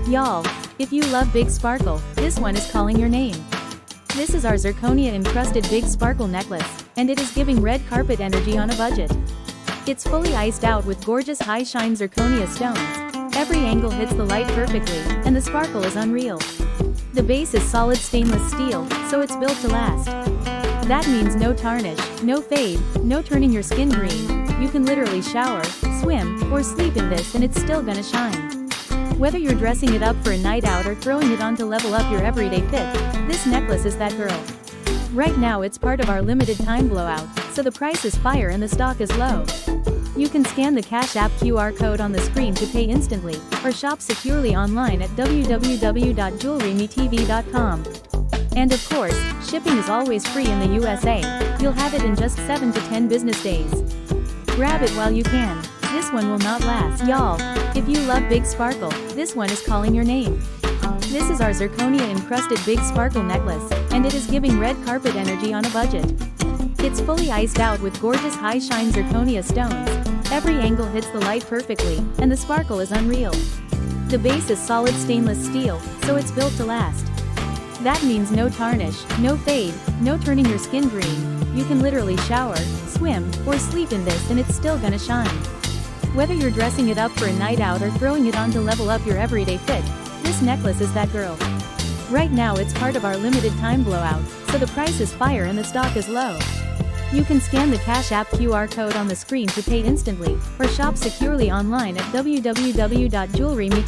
Y'all, if you love big sparkle, this one is calling your name. This is our zirconia encrusted big sparkle necklace, and it is giving red carpet energy on a budget. It's fully iced out with gorgeous high shine zirconia stones. Every angle hits the light perfectly, and the sparkle is unreal. The base is solid stainless steel, so it's built to last. That means no tarnish, no fade, no turning your skin green. You can literally shower, swim, or sleep in this and it's still gonna shine. Whether you're dressing it up for a night out or throwing it on to level up your everyday fit, this necklace is that girl. Right now it's part of our limited time blowout, so the price is fire and the stock is low. You can scan the Cash App QR code on the screen to pay instantly, or shop securely online at www.JewelryMeTV.com. And of course, shipping is always free in the USA. You'll have it in just 7 to 10 business days. Grab it while you can. This one will not last. Y'all, if you love big sparkle, this one is calling your name. This is our zirconia encrusted big sparkle necklace, and it is giving red carpet energy on a budget. It's fully iced out with gorgeous high shine zirconia stones. Every angle hits the light perfectly, and the sparkle is unreal. The base is solid stainless steel, so it's built to last. That means no tarnish, no fade, no turning your skin green. You can literally shower, swim, or sleep in this and it's still gonna shine. Whether you're dressing it up for a night out or throwing it on to level up your everyday fit, this necklace is that girl. Right now it's part of our limited time blowout, so the price is fire and the stock is low. You can scan the Cash App QR code on the screen to pay instantly, or shop securely online at www.JewelryMeTV.com.